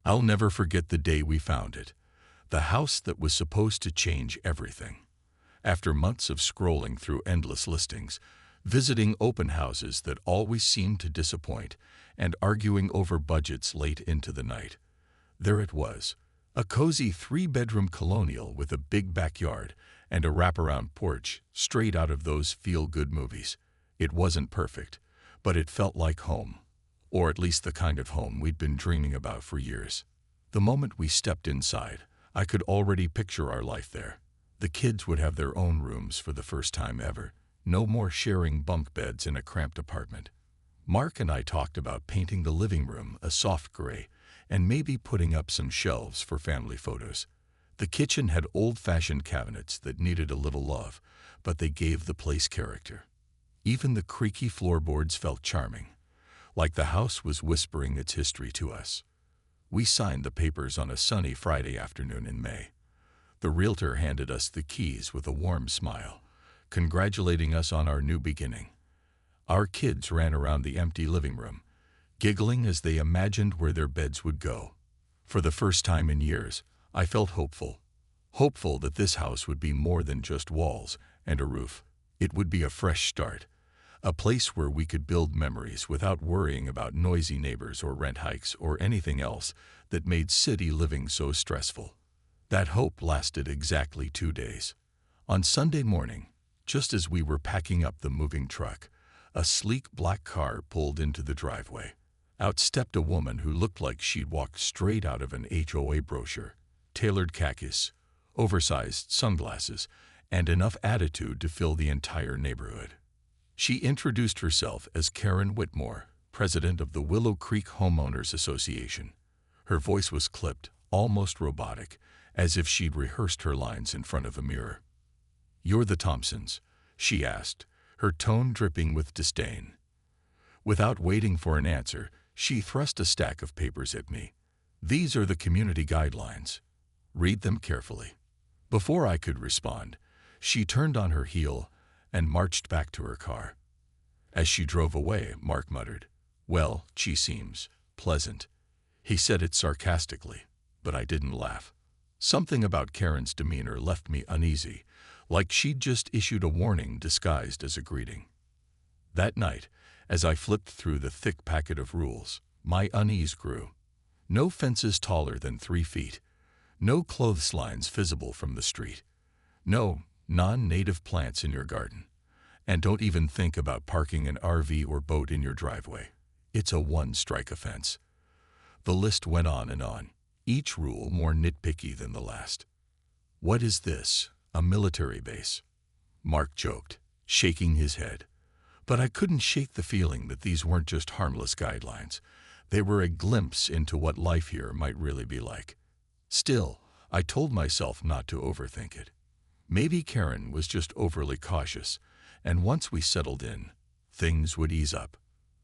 I'll never forget the day we found it. The house that was supposed to change everything. After months of scrolling through endless listings, visiting open houses that always seemed to disappoint, and arguing over budgets late into the night, there it was, a cozy 3-bedroom colonial with a big backyard and a wraparound porch straight out of those feel-good movies. It wasn't perfect, but it felt like home, or at least the kind of home we'd been dreaming about for years. The moment we stepped inside, I could already picture our life there. The kids would have their own rooms for the first time ever. No more sharing bunk beds in a cramped apartment. Mark and I talked about painting the living room a soft gray and maybe putting up some shelves for family photos. The kitchen had old-fashioned cabinets that needed a little love, but they gave the place character. Even the creaky floorboards felt charming, like the house was whispering its history to us. We signed the papers on a sunny Friday afternoon in May. The realtor handed us the keys with a warm smile, congratulating us on our new beginning. Our kids ran around the empty living room, giggling as they imagined where their beds would go. For the first time in years, I felt hopeful. Hopeful that this house would be more than just walls and a roof. It would be a fresh start, a place where we could build memories without worrying about noisy neighbors or rent hikes or anything else that made city living so stressful. That hope lasted exactly 2 days. On Sunday morning, just as we were packing up the moving truck, a sleek black car pulled into the driveway. Out stepped a woman who looked like she'd walked straight out of an HOA brochure. Tailored khakis, oversized sunglasses, and enough attitude to fill the entire neighborhood. She introduced herself as Karen Whitmore, president of the Willow Creek Homeowners Association. Her voice was clipped, almost robotic, as if she'd rehearsed her lines in front of a mirror. "You're the Thompsons?" she asked, her tone dripping with disdain. Without waiting for an answer, she thrust a stack of papers at me. "These are the community guidelines. Read them carefully." Before I could respond, she turned on her heel and marched back to her car. As she drove away, Mark muttered, "Well, she seems pleasant." He said it sarcastically, but I didn't laugh. Something about Karen's demeanor left me uneasy, like she'd just issued a warning disguised as a greeting. That night, as I flipped through the thick packet of rules, my unease grew. No fences taller than 3 feet. No clotheslines visible from the street. No non-native plants in your garden. And don't even think about parking an RV or boat in your driveway. It's a 1-strike offense. The list went on, each rule more nitpicky than the last. "What is this? A military base?" Mark joked, shaking his head. But I couldn't shake the feeling that these weren't just harmless guidelines. They were a glimpse into what life here might really be like. Still, I told myself not to overthink it. Maybe Karen was just overly cautious, and once we settled in, things would ease up.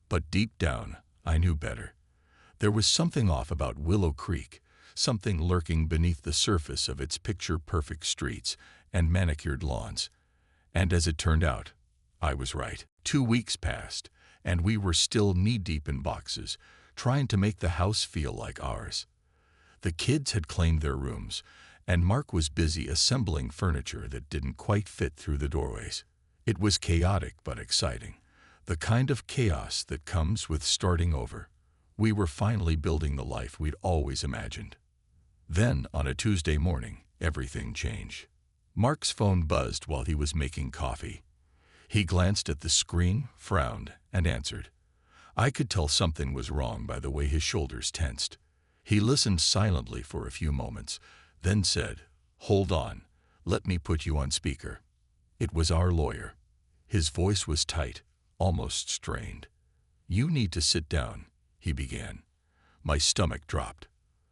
But deep down, I knew better. There was something off about Willow Creek, something lurking beneath the surface of its picture-perfect streets and manicured lawns. And as it turned out, I was right. 2 weeks passed, and we were still knee-deep in boxes, trying to make the house feel like ours. The kids had claimed their rooms, and Mark was busy assembling furniture that didn't quite fit through the doorways. It was chaotic but exciting, the kind of chaos that comes with starting over. We were finally building the life we'd always imagined. Then, on a Tuesday morning, everything changed. Mark's phone buzzed while he was making coffee. He glanced at the screen, frowned, and answered. I could tell something was wrong by the way his shoulders tensed. He listened silently for a few moments, then said, "Hold on, let me put you on speaker." It was our lawyer. His voice was tight, almost strained. "You need to sit down," he began. My stomach dropped.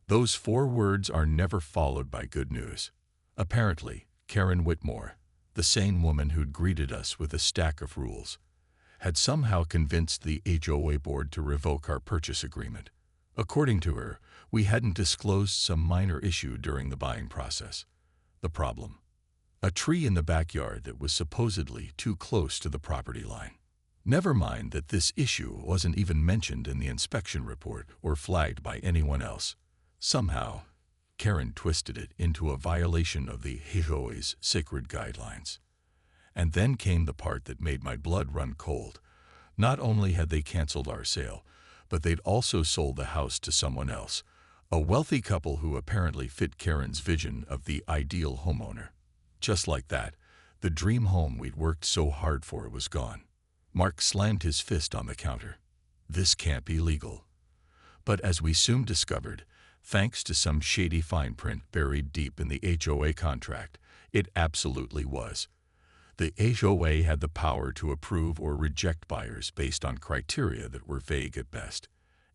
Those 4 words are never followed by good news. Apparently, Karen Whitmore, the same woman who'd greeted us with a stack of rules, had somehow convinced the HOA board to revoke our purchase agreement. According to her, we hadn't disclosed some minor issue during the buying process. The problem: a tree in the backyard that was supposedly too close to the property line. Never mind that this issue wasn't even mentioned in the inspection report or flagged by anyone else. Somehow, Karen twisted it into a violation of the HOA's sacred guidelines. And then came the part that made my blood run cold. Not only had they canceled our sale, but they'd also sold the house to someone else, a wealthy couple who apparently fit Karen's vision of the ideal homeowner. Just like that, the dream home we'd worked so hard for was gone. Mark slammed his fist on the counter. This can't be legal. But as we soon discovered, thanks to some shady fine print buried deep in the HOA contract, it absolutely was. The HOA had the power to approve or reject buyers based on criteria that were vague at best.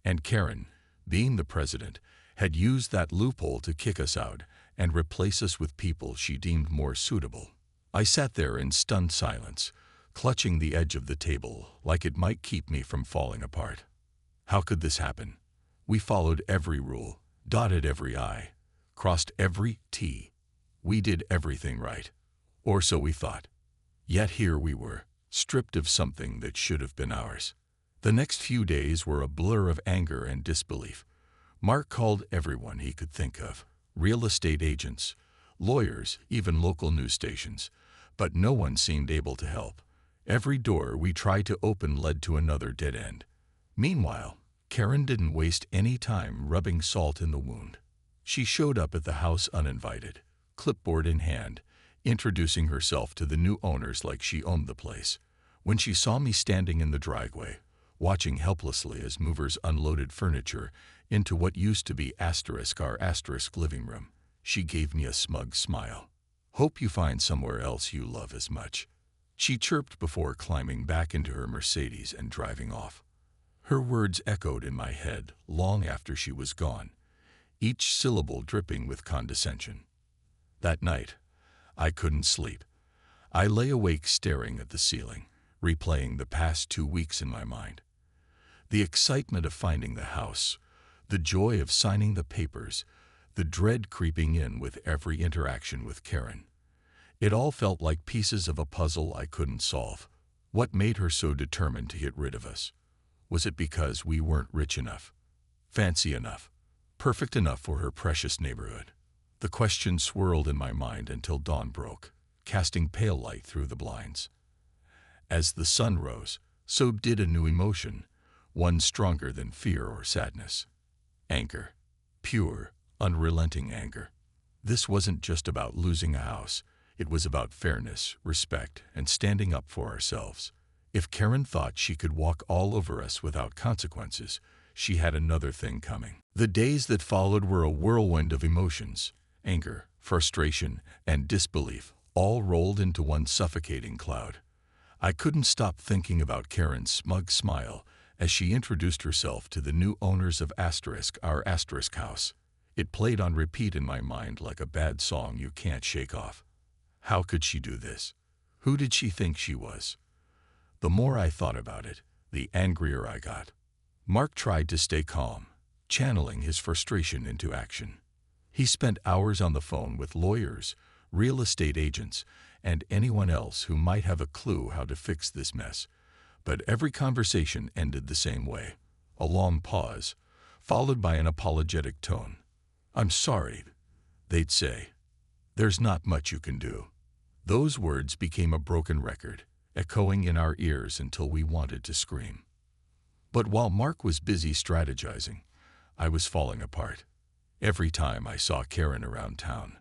And Karen, being the president, had used that loophole to kick us out and replace us with people she deemed more suitable. I sat there in stunned silence, clutching the edge of the table like it might keep me from falling apart. How could this happen? We followed every rule, dotted every I, crossed every T. We did everything right. Or so we thought. Yet here we were, stripped of something that should have been ours. The next few days were a blur of anger and disbelief. Mark called everyone he could think of, real estate agents, lawyers, even local news stations, but no one seemed able to help. Every door we tried to open led to another dead end. Meanwhile, Karen didn't waste any time rubbing salt in the wound. She showed up at the house uninvited, clipboard in hand, introducing herself to the new owners like she owned the place. When she saw me standing in the driveway, watching helplessly as movers unloaded furniture into what used to be our living room, she gave me a smug smile. "Hope you find somewhere else you love as much," she chirped before climbing back into her Mercedes and driving off. Her words echoed in my head long after she was gone, each syllable dripping with condescension. That night, I couldn't sleep. I lay awake staring at the ceiling, replaying the past 2 weeks in my mind. The excitement of finding the house, the joy of signing the papers, the dread creeping in with every interaction with Karen. It all felt like pieces of a puzzle I couldn't solve. What made her so determined to get rid of us? Was it because we weren't rich enough, fancy enough, perfect enough for her precious neighborhood? The question swirled in my mind until dawn broke, casting pale light through the blinds. As the sun rose, so did a new emotion, one stronger than fear or sadness. Anger. Pure, unrelenting anger. This wasn't just about losing a house. It was about fairness, respect, and standing up for ourselves. If Karen thought she could walk all over us without consequences, she had another thing coming. The days that followed were a whirlwind of emotions. Anger, frustration, and disbelief all rolled into one suffocating cloud. I couldn't stop thinking about Karen's smug smile as she introduced herself to the new owners of our house. It played on repeat in my mind like a bad song you can't shake off. How could she do this? Who did she think she was? The more I thought about it, the angrier I got. Mark tried to stay calm, channeling his frustration into action. He spent hours on the phone with lawyers, real estate agents, and anyone else who might have a clue how to fix this mess. But every conversation ended the same way. A long pause, followed by an apologetic tone. "I'm sorry," they'd say. "There's not much you can do." Those words became a broken record, echoing in our ears until we wanted to scream. But while Mark was busy strategizing, I was falling apart. Every time I saw Karen around town,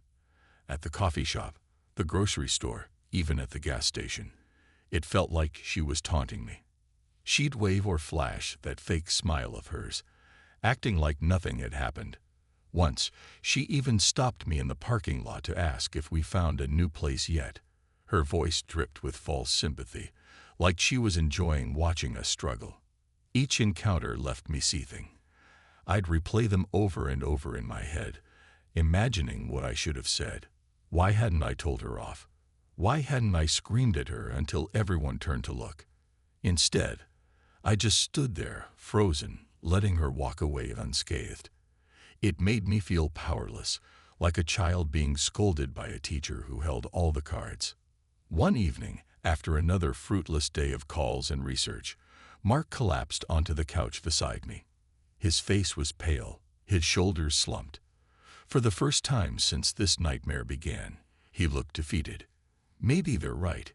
at the coffee shop, the grocery store, even at the gas station, it felt like she was taunting me. She'd wave or flash that fake smile of hers, acting like nothing had happened. Once, she even stopped me in the parking lot to ask if we found a new place yet. Her voice dripped with false sympathy, like she was enjoying watching us struggle. Each encounter left me seething. I'd replay them over and over in my head, imagining what I should have said. Why hadn't I told her off? Why hadn't I screamed at her until everyone turned to look? Instead, I just stood there, frozen, letting her walk away unscathed. It made me feel powerless, like a child being scolded by a teacher who held all the cards. One evening, after another fruitless day of calls and research, Mark collapsed onto the couch beside me. His face was pale, His shoulders slumped. For the first time since this nightmare began, he looked defeated. "Maybe they're right,"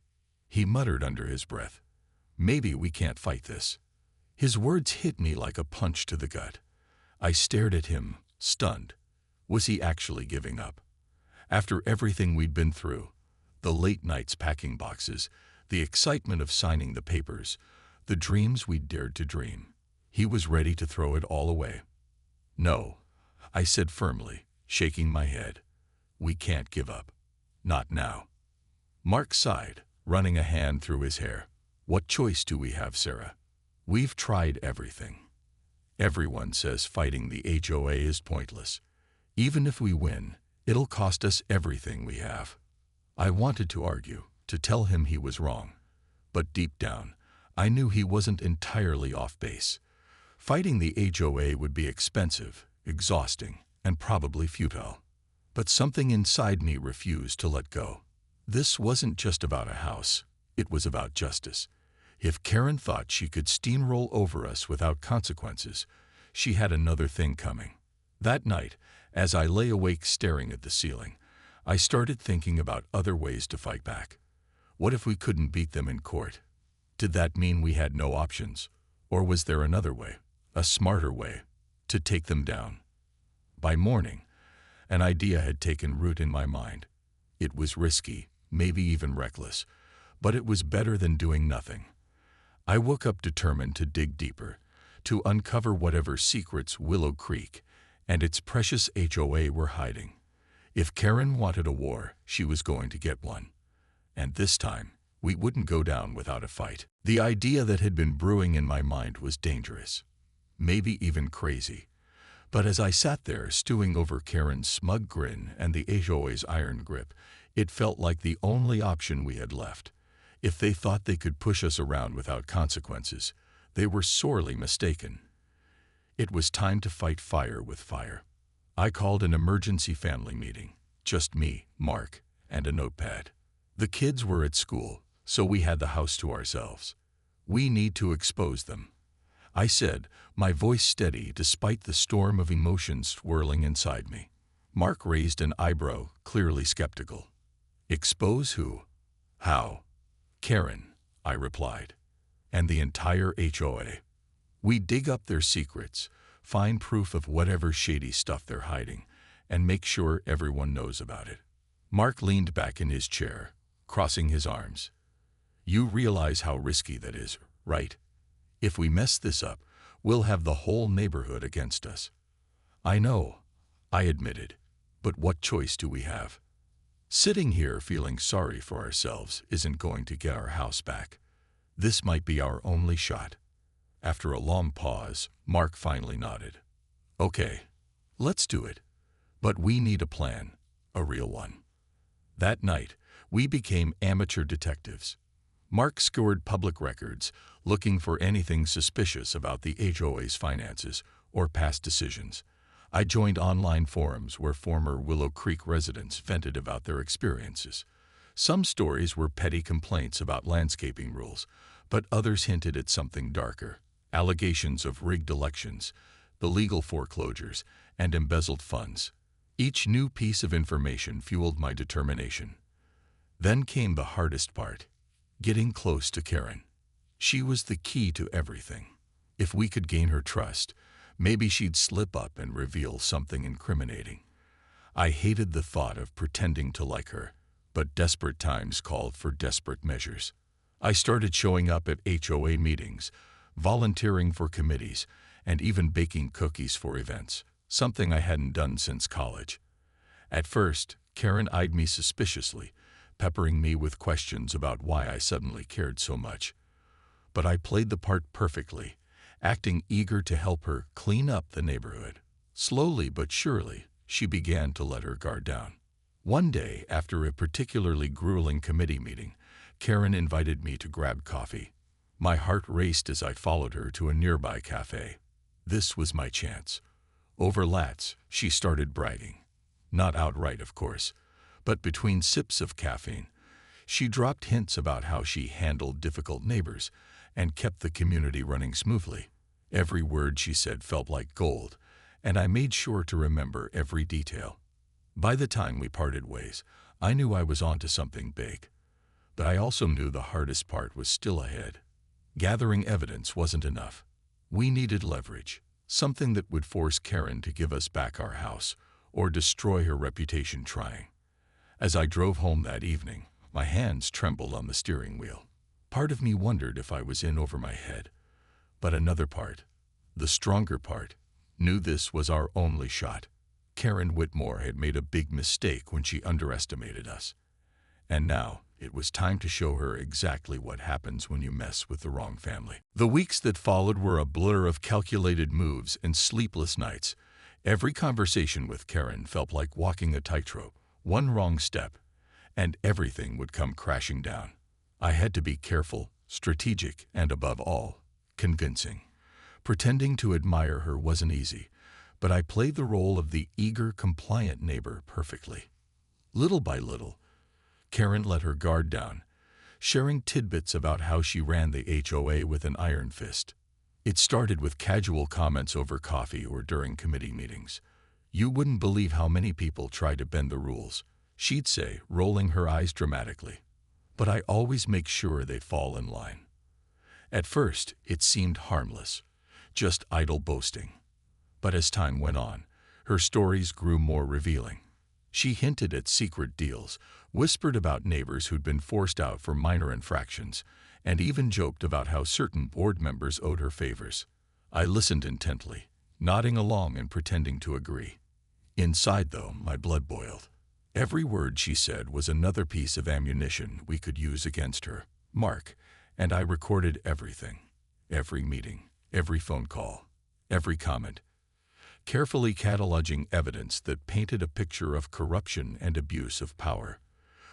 he muttered under his breath. "Maybe we can't fight this." His words hit me like a punch to the gut. I stared at him, stunned. Was he actually giving up? After everything we'd been through, the late nights packing boxes, the excitement of signing the papers, the dreams we'd dared to dream, he was ready to throw it all away. "No," I said firmly, shaking my head. "We can't give up. Not now." Mark sighed, running a hand through his hair. "What choice do we have, Sarah? We've tried everything. Everyone says fighting the HOA is pointless. Even if we win, it'll cost us everything we have." I wanted to argue, to tell him he was wrong. But deep down, I knew he wasn't entirely off base. Fighting the HOA would be expensive, exhausting, and probably futile. But something inside me refused to let go. This wasn't just about a house. It was about justice. If Karen thought she could steamroll over us without consequences, she had another thing coming. That night, as I lay awake staring at the ceiling, I started thinking about other ways to fight back. What if we couldn't beat them in court? Did that mean we had no options? Or was there another way, a smarter way, to take them down? By morning, an idea had taken root in my mind. It was risky, maybe even reckless, but it was better than doing nothing. I woke up determined to dig deeper, to uncover whatever secrets Willow Creek and its precious HOA were hiding. If Karen wanted a war, she was going to get one. And this time, we wouldn't go down without a fight. The idea that had been brewing in my mind was dangerous, maybe even crazy. But as I sat there stewing over Karen's smug grin and the HOA's iron grip, it felt like the only option we had left. If they thought they could push us around without consequences, they were sorely mistaken. It was time to fight fire with fire. I called an emergency family meeting. Just me, Mark, and a notepad. The kids were at school, so we had the house to ourselves. "We need to expose them," I said, my voice steady despite the storm of emotions swirling inside me. Mark raised an eyebrow, clearly skeptical. "Expose who? How?" "Karen," I replied, "and the entire HOA. We dig up their secrets, find proof of whatever shady stuff they're hiding, and make sure everyone knows about it." Mark leaned back in his chair, crossing his arms. "You realize how risky that is, right? If we mess this up, we'll have the whole neighborhood against us." "I know," I admitted, "but what choice do we have? Sitting here feeling sorry for ourselves isn't going to get our house back. This might be our only shot." After a long pause, Mark finally nodded. "Okay, let's do it. But we need a plan, a real one." That night, we became amateur detectives. Mark scoured public records, looking for anything suspicious about the HOA's finances or past decisions. I joined online forums where former Willow Creek residents vented about their experiences. Some stories were petty complaints about landscaping rules, but others hinted at something darker: allegations of rigged elections, illegal foreclosures, and embezzled funds. Each new piece of information fueled my determination. Then came the hardest part: getting close to Karen. She was the key to everything. If we could gain her trust, maybe she'd slip up and reveal something incriminating. I hated the thought of pretending to like her, but desperate times called for desperate measures. I started showing up at HOA meetings, volunteering for committees, and even baking cookies for events, something I hadn't done since college. At first, Karen eyed me suspiciously, peppering me with questions about why I suddenly cared so much. But I played the part perfectly, acting eager to help her clean up the neighborhood. Slowly but surely, she began to let her guard down. One day, after a particularly grueling committee meeting, Karen invited me to grab coffee. My heart raced as I followed her to a nearby cafe. This was my chance. Over lattes, she started bragging. Not outright, of course, but between sips of caffeine. She dropped hints about how she handled difficult neighbors and kept the community running smoothly. Every word she said felt like gold, and I made sure to remember every detail. By the time we parted ways, I knew I was onto something big. But I also knew the hardest part was still ahead. Gathering evidence wasn't enough. We needed leverage, something that would force Karen to give us back our house or destroy her reputation trying. As I drove home that evening, my hands trembled on the steering wheel. Part of me wondered if I was in over my head. But another part, the stronger part, knew this was our only shot. Karen Whitmore had made a big mistake when she underestimated us. And now, it was time to show her exactly what happens when you mess with the wrong family. The weeks that followed were a blur of calculated moves and sleepless nights. Every conversation with Karen felt like walking a tightrope. One wrong step, and everything would come crashing down. I had to be careful, strategic, and above all, convincing. Pretending to admire her wasn't easy, but I played the role of the eager, compliant neighbor perfectly. Little by little, Karen let her guard down, sharing tidbits about how she ran the HOA with an iron fist. It started with casual comments over coffee or during committee meetings. "You wouldn't believe how many people try to bend the rules," she'd say, rolling her eyes dramatically. "But I always make sure they fall in line." At first, it seemed harmless, just idle boasting. But as time went on, her stories grew more revealing. She hinted at secret deals, whispered about neighbors who'd been forced out for minor infractions, and even joked about how certain board members owed her favors. I listened intently, nodding along and pretending to agree. Inside, though, my blood boiled. Every word she said was another piece of ammunition we could use against her. Mark and I recorded everything. Every meeting, every phone call, every comment, carefully cataloging evidence that painted a picture of corruption and abuse of power.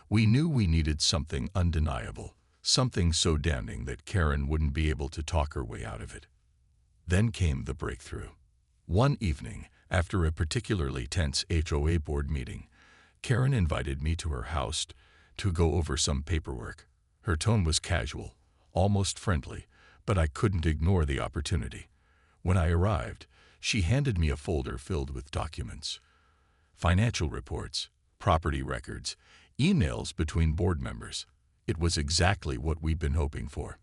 We knew we needed something undeniable, something so damning that Karen wouldn't be able to talk her way out of it. Then came the breakthrough. One evening, after a particularly tense HOA board meeting, Karen invited me to her house to go over some paperwork. Her tone was casual, almost friendly, but I couldn't ignore the opportunity. When I arrived, she handed me a folder filled with documents. Financial reports, property records, emails between board members. It was exactly what we'd been hoping for.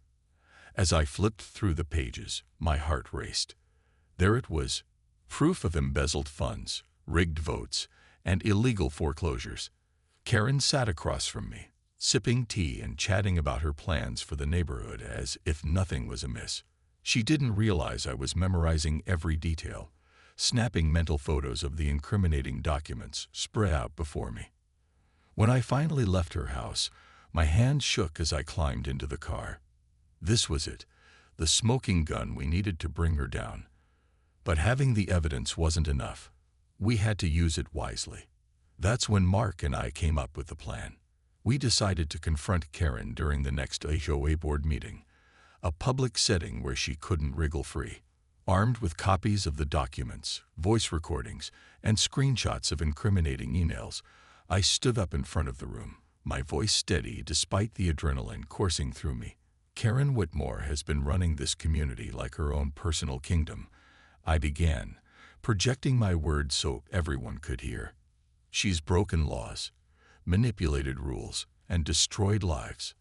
As I flipped through the pages, my heart raced. There it was, proof of embezzled funds, rigged votes, and illegal foreclosures. Karen sat across from me, sipping tea and chatting about her plans for the neighborhood as if nothing was amiss. She didn't realize I was memorizing every detail, snapping mental photos of the incriminating documents spread out before me. When I finally left her house, my hands shook as I climbed into the car. This was it, the smoking gun we needed to bring her down. But having the evidence wasn't enough. We had to use it wisely. That's when Mark and I came up with the plan. We decided to confront Karen during the next HOA board meeting, a public setting where she couldn't wriggle free. Armed with copies of the documents, voice recordings, and screenshots of incriminating emails, I stood up in front of the room, my voice steady despite the adrenaline coursing through me. "Karen Whitmore has been running this community like her own personal kingdom," I began, projecting my words so everyone could hear. "She's broken laws, manipulated rules, and destroyed lives,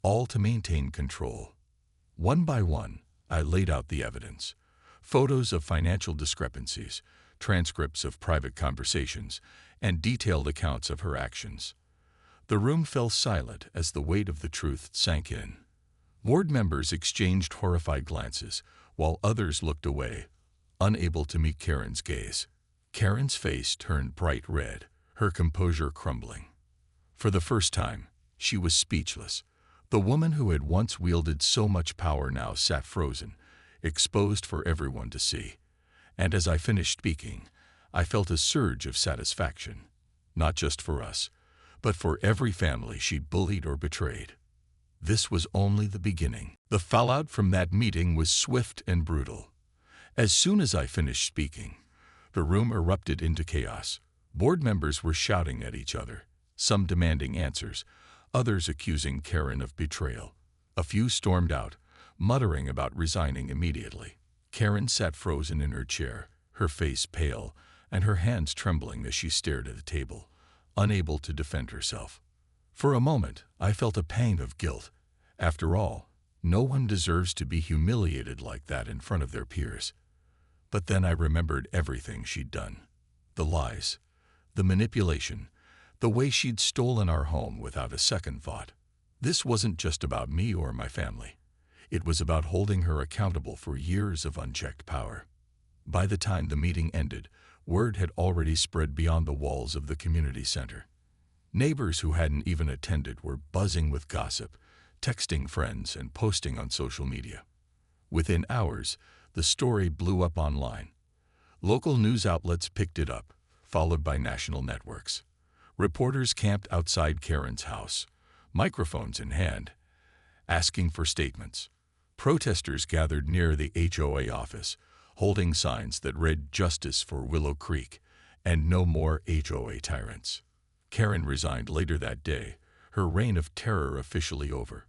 all to maintain control." One by one, I laid out the evidence. Photos of financial discrepancies, transcripts of private conversations, and detailed accounts of her actions. The room fell silent as the weight of the truth sank in. Board members exchanged horrified glances, while others looked away, unable to meet Karen's gaze. Karen's face turned bright red, her composure crumbling. For the first time, she was speechless. The woman who had once wielded so much power now sat frozen, exposed for everyone to see. And as I finished speaking, I felt a surge of satisfaction, not just for us, but for every family she'd bullied or betrayed. This was only the beginning. The fallout from that meeting was swift and brutal. As soon as I finished speaking, the room erupted into chaos. Board members were shouting at each other, some demanding answers, others accusing Karen of betrayal. A few stormed out, muttering about resigning immediately. Karen sat frozen in her chair, her face pale and her hands trembling as she stared at the table, unable to defend herself. For a moment, I felt a pang of guilt. After all, no one deserves to be humiliated like that in front of their peers. But then I remembered everything she'd done. The lies, the manipulation, the way she'd stolen our home without a second thought. This wasn't just about me or my family. It was about holding her accountable for years of unchecked power. By the time the meeting ended, word had already spread beyond the walls of the community center. Neighbors who hadn't even attended were buzzing with gossip, texting friends and posting on social media. Within hours, the story blew up online. Local news outlets picked it up, followed by national networks. Reporters camped outside Karen's house, microphones in hand, asking for statements. Protesters gathered near the HOA office, holding signs that read "Justice for Willow Creek" and "No more HOA tyrants." Karen resigned later that day, her reign of terror officially over.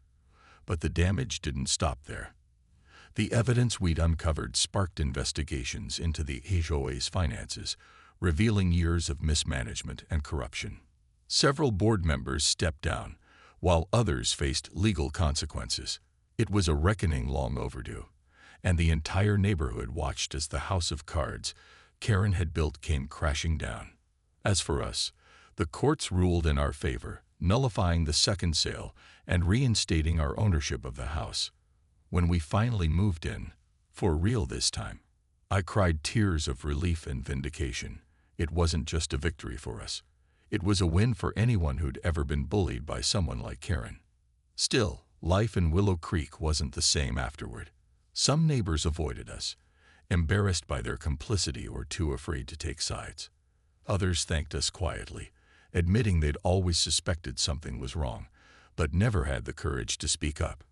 But the damage didn't stop there. The evidence we'd uncovered sparked investigations into the HOA's finances, revealing years of mismanagement and corruption. Several board members stepped down, while others faced legal consequences. It was a reckoning long overdue, and the entire neighborhood watched as the house of cards Karen had built came crashing down. As for us, the courts ruled in our favor, nullifying the second sale and reinstating our ownership of the house. When we finally moved in, for real this time, I cried tears of relief and vindication. It wasn't just a victory for us. It was a win for anyone who'd ever been bullied by someone like Karen. Still, life in Willow Creek wasn't the same afterward. Some neighbors avoided us, embarrassed by their complicity or too afraid to take sides. Others thanked us quietly, admitting they'd always suspected something was wrong, but never had the courage to speak up.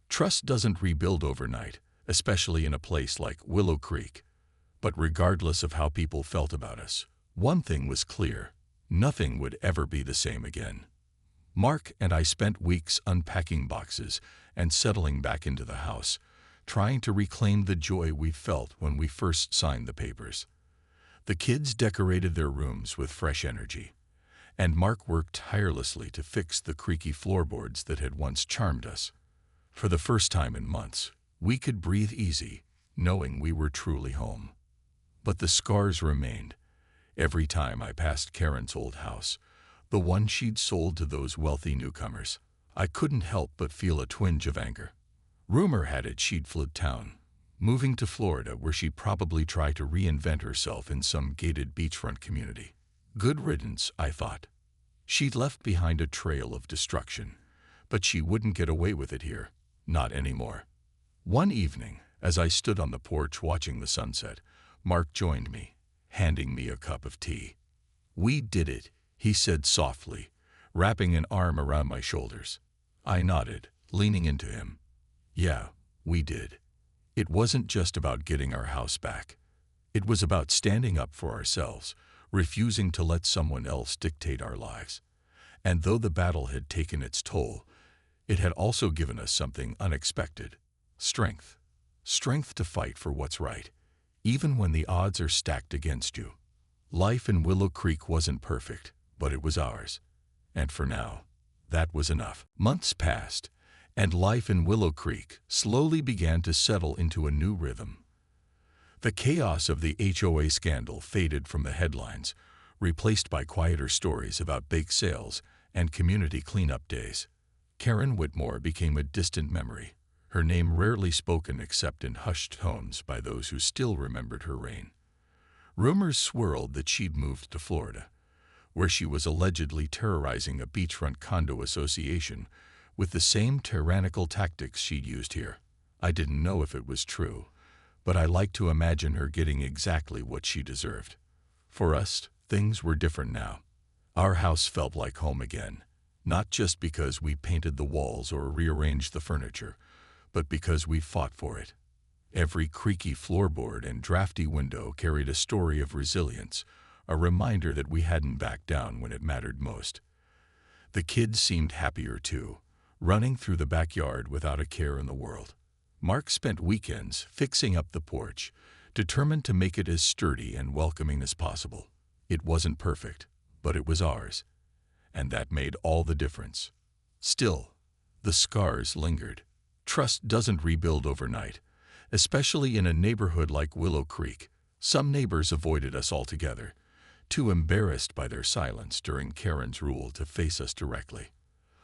Trust doesn't rebuild overnight, especially in a place like Willow Creek. But regardless of how people felt about us, one thing was clear: nothing would ever be the same again. Mark and I spent weeks unpacking boxes and settling back into the house, trying to reclaim the joy we felt when we first signed the papers. The kids decorated their rooms with fresh energy, and Mark worked tirelessly to fix the creaky floorboards that had once charmed us. For the first time in months, we could breathe easy, knowing we were truly home. But the scars remained. Every time I passed Karen's old house, the one she'd sold to those wealthy newcomers, I couldn't help but feel a twinge of anger. Rumor had it she'd fled town, moving to Florida, where she'd probably try to reinvent herself in some gated beachfront community. Good riddance, I thought. She'd left behind a trail of destruction, but she wouldn't get away with it here. Not anymore. One evening, as I stood on the porch watching the sunset, Mark joined me, handing me a cup of tea. "We did it," he said softly, wrapping an arm around my shoulders. I nodded, leaning into him. Yeah, we did. It wasn't just about getting our house back. It was about standing up for ourselves, refusing to let someone else dictate our lives. And though the battle had taken its toll, it had also given us something unexpected: strength. Strength to fight for what's right, even when the odds are stacked against you. Life in Willow Creek wasn't perfect, but it was ours. And for now, that was enough. Months passed, and life in Willow Creek slowly began to settle into a new rhythm. The chaos of the HOA scandal faded from the headlines, replaced by quieter stories about bake sales and community cleanup days. Karen Whitmore became a distant memory, her name rarely spoken except in hushed tones by those who still remembered her reign. Rumors swirled that she'd moved to Florida, where she was allegedly terrorizing a beachfront condo association with the same tyrannical tactics she'd used here. I didn't know if it was true, but I liked to imagine her getting exactly what she deserved. For us, things were different now. Our house felt like home again, not just because we painted the walls or rearranged the furniture, but because we fought for it. Every creaky floorboard and drafty window carried a story of resilience, a reminder that we hadn't backed down when it mattered most. The kids seemed happier too, running through the backyard without a care in the world. Mark spent weekends fixing up the porch, determined to make it as sturdy and welcoming as possible. It wasn't perfect, but it was ours, and that made all the difference. Still, the scars lingered. Trust doesn't rebuild overnight, especially in a neighborhood like Willow Creek. Some neighbors avoided us altogether, too embarrassed by their silence during Karen's rule to face us directly.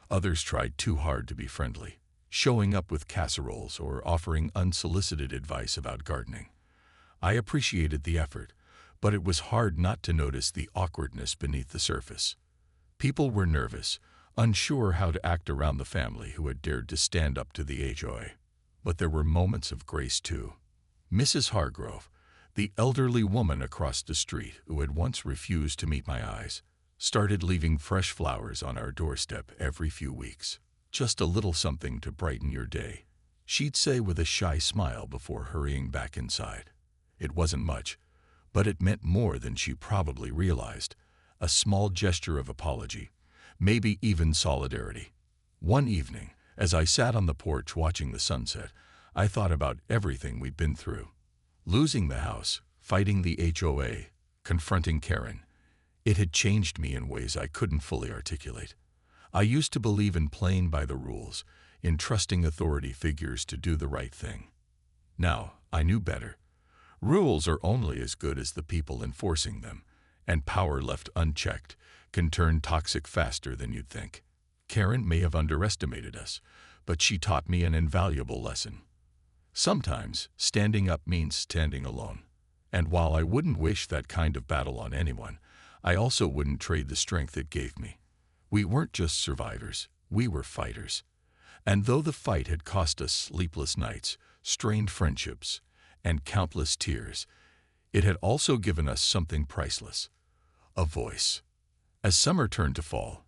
Others tried too hard to be friendly, showing up with casseroles or offering unsolicited advice about gardening. I appreciated the effort, but it was hard not to notice the awkwardness beneath the surface. People were nervous, unsure how to act around the family who had dared to stand up to the HOA. But there were moments of grace too. Mrs. Hargrove, the elderly woman across the street who had once refused to meet my eyes, started leaving fresh flowers on our doorstep every few weeks. Just a little something to brighten your day, she'd say with a shy smile before hurrying back inside. It wasn't much, but it meant more than she probably realized. A small gesture of apology, maybe even solidarity. One evening, as I sat on the porch watching the sunset, I thought about everything we'd been through. Losing the house, fighting the HOA, confronting Karen. It had changed me in ways I couldn't fully articulate. I used to believe in playing by the rules, in trusting authority figures to do the right thing. Now, I knew better. Rules are only as good as the people enforcing them, and power left unchecked can turn toxic faster than you'd think. Karen may have underestimated us, but she taught me an invaluable lesson. Sometimes, standing up means standing alone. And while I wouldn't wish that kind of battle on anyone, I also wouldn't trade the strength it gave me. We weren't just survivors, we were fighters. And though the fight had cost us sleepless nights, strained friendships, and countless tears, it had also given us something priceless: a voice. As summer turned to fall,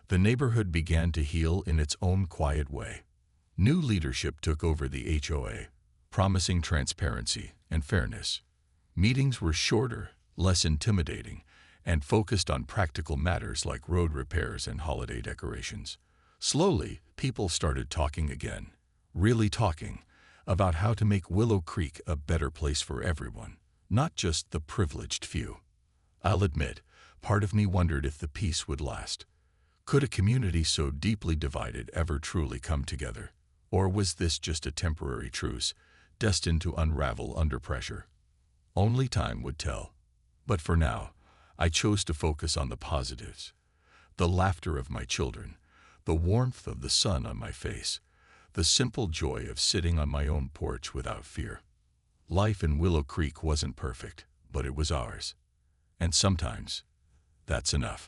the neighborhood began to heal in its own quiet way. New leadership took over the HOA, promising transparency and fairness. Meetings were shorter, less intimidating, and focused on practical matters like road repairs and holiday decorations. Slowly, people started talking again, really talking, about how to make Willow Creek a better place for everyone, not just the privileged few. I'll admit, part of me wondered if the peace would last. Could a community so deeply divided ever truly come together? Or was this just a temporary truce, destined to unravel under pressure? Only time would tell. But for now, I chose to focus on the positives. The laughter of my children, the warmth of the sun on my face, the simple joy of sitting on my own porch without fear. Life in Willow Creek wasn't perfect, but it was ours. And sometimes, that's enough.